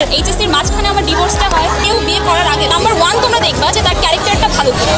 এইচএসসির মাঝখানে আমার ডিভোর্সটা হয়, কেউ বিয়ে করার আগে নাম্বার 1 তোমরা দেখবা যে তার ক্যারেক্টারটা ভালো কিনা।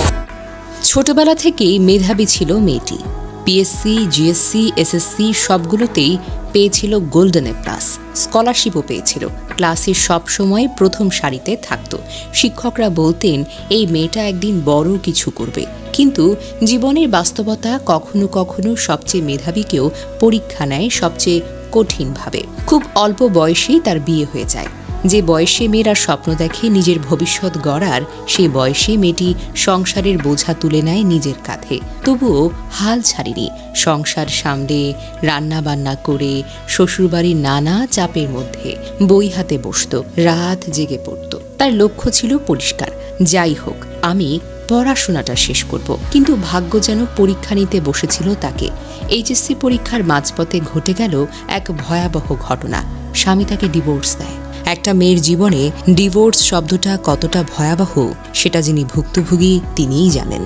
ছোটবেলা থেকেই মেধাবী ছিল মেয়েটি। পিএসসি, জিএসসি, এসএসসি সবগুলোতেই পেয়েছিল গোল্ডেন এ প্লাস। স্কলারশিপও পেয়েছিল। ক্লাসে সবসময় প্রথম সারিতে থাকত। শিক্ষকরা বলতেন এই মেয়েটা একদিন বড় কিছু করবে। কিন্তু জীবনের বাস্তবতা কখনো কখনো সবচেয়ে মেধাবীকেও পরীক্ষা নেয় সবচেয়ে কঠিনভাবে। খুব অল্প বয়সেই তার বিয়ে হয়ে যায়। যে বয়সে মেয়েরা স্বপ্ন দেখে নিজের ভবিষ্যৎ গড়ার, সেই বয়সে মেয়েটি সংসারের বোঝা তুলে নেয় নিজের কাঁধে। তবুও হাল ছাড়েনি। সংসার সামলে, রান্না বান্না করে, শ্বশুরবাড়ির নানা চাপের মধ্যে বই হাতে বসত, রাত জেগে পড়ত। তার লক্ষ্য ছিল পরিষ্কার, যাই হোক আমি পড়াশোনাটা শেষ করব। কিন্তু ভাগ্য যেন পরীক্ষা নিতে বসেছিল তাকে। এইচএসসি পরীক্ষার মাঝপথে ঘটে গেল এক ভয়াবহ ঘটনা। স্বামী তাকে ডিভোর্স দেয়। একটা মেয়ের জীবনে ডিভোর্স শব্দটা কতটা ভয়াবহ সেটা যিনি ভুক্তভোগী তিনিই জানেন।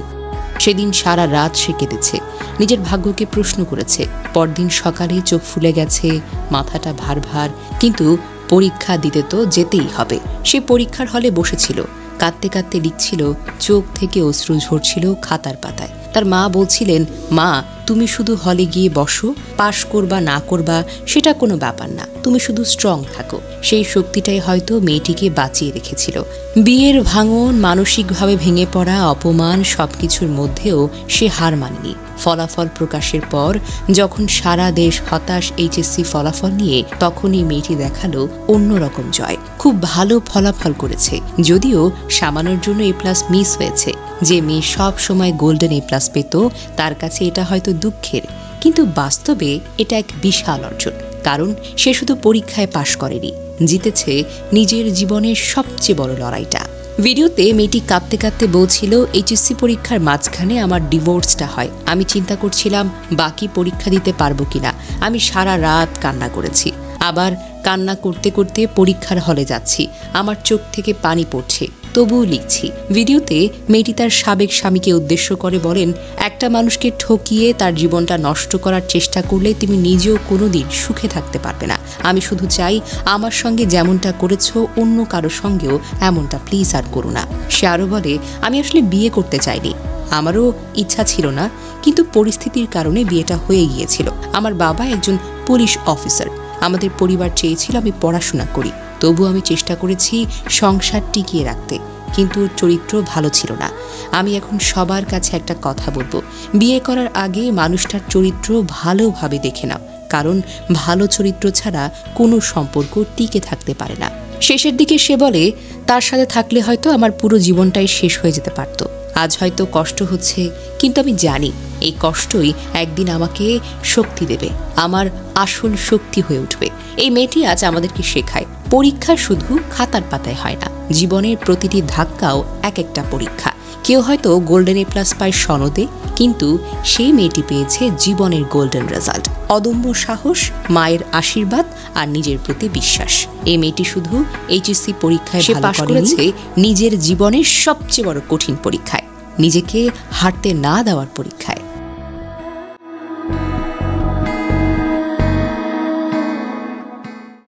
সেদিন সারা রাত সে কেঁদেছে, নিজের ভাগ্যকে প্রশ্ন করেছে। পরদিন সকালে চোখ ফুলে গেছে, মাথাটা ভার ভার। কিন্তু পরীক্ষা দিতে তো যেতেই হবে। সে পরীক্ষার হলে বসেছিল, কাঁদতে কাঁদতে লিখছিল, চোখ থেকে অশ্রু ঝরছিল খাতার পাতায়। তার মা বলছিলেন, মা তুমি শুধু হলে গিয়ে বসো, পাশ করবা না করবা সেটা কোনো ব্যাপার না, তুমি শুধু স্ট্রং থাকো। সেই শক্তিটাই হয়তো মেয়েটিকে বাঁচিয়ে রেখেছিল। বিয়ের ভাঙন, মানসিকভাবে ভেঙে পড়া, অপমান সবকিছুর মধ্যেও সে হার মানেনি। ফলাফল প্রকাশের পর যখন সারা দেশ হতাশ এইচএসসি ফলাফল নিয়ে, তখনই মেয়েটি দেখালো অন্যরকম জয়। খুব ভালো ফলাফল করেছে, যদিও সামান্যর জন্য এ প্লাস মিস হয়েছে। যে মেয়ে সব সময় গোল্ডেন এ প্লাস পেত, তার কাছে এটা হয়তো দুঃখের, কিন্তু বাস্তবে এটা এক বিশাল অর্জন। কারণ সে শুধু পরীক্ষায় পাশ করেনি, জিতেছে নিজের জীবনের সবচেয়ে বড় লড়াইটা। ভিডিওতে মেয়েটি কাঁদতে কাঁদতে বলছিল, এইচএসসি পরীক্ষার মাঝখানে আমার ডিভোর্সটা হয়। আমি চিন্তা করছিলাম বাকি পরীক্ষা দিতে পারবো কিনা। আমি সারা রাত কান্না করেছি। আবার কান্না করতে করতে পরীক্ষার হলে যাচ্ছি, আমার চোখ থেকে পানি পড়ছে, তবুও লিখছি। ভিডিওতে মেয়েটি তার সাবেক স্বামীকে উদ্দেশ্য করে বলেন, একটা মানুষকে ঠকিয়ে তার জীবনটা নষ্ট করার চেষ্টা করলে তুমি নিজেও কোনোদিন সুখে থাকতে পারবে না। আমি শুধু চাই আমার সঙ্গে যেমনটা করেছো অন্য কারো সঙ্গেও এমনটা প্লিজ আর করো না। সে আরও বলে, আমি আসলে বিয়ে করতে চাইনি, আমারও ইচ্ছা ছিল না, কিন্তু পরিস্থিতির কারণে বিয়েটা হয়ে গিয়েছিল। আমার বাবা একজন পুলিশ অফিসার, আমাদের পরিবার চেয়েছিল আমি পড়াশোনা করি, তবু আমি চেষ্টা করেছি সংসার টিকিয়ে রাখতে, কিন্তু চরিত্র ভালো ছিল না। আমি এখন সবার কাছে একটা কথা বলবো, বিয়ে করার আগে মানুষটার চরিত্র ভালোভাবে দেখে নাও, কারণ ভালো চরিত্র ছাড়া কোনো সম্পর্ক টিকে থাকতে পারে না। শেষের দিকে সে বলে, তার সাথে থাকলে হয়তো আমার পুরো জীবনটাই শেষ হয়ে যেতে পারত। আজ হয়তো কষ্ট হচ্ছে, কিন্তু আমি জানি এই কষ্টই একদিন আমাকে শক্তি দেবে, আমার আসল শক্তি হয়ে উঠবে। এই মেয়েটি আজ আমাদেরকে শেখায়, পরীক্ষা শুধু খাতার পাতায় হয় না, জীবনের প্রতিটি ধাক্কাও এক একটা পরীক্ষা। কেউ হয়তো গোল্ডেন এ প্লাস পায় সনদে, কিন্তু সেই মেয়েটি পেয়েছে জীবনের গোল্ডেন রেজাল্ট। অদম্য সাহস, মায়ের আশীর্বাদ আর নিজের প্রতি বিশ্বাস। এই মেয়েটি শুধু এইচএসসি পরীক্ষায় পাশ করেছে, নিজের জীবনের সবচেয়ে বড় কঠিন পরীক্ষায়, নিজেকে হারতে না দেওয়ার পরীক্ষায়।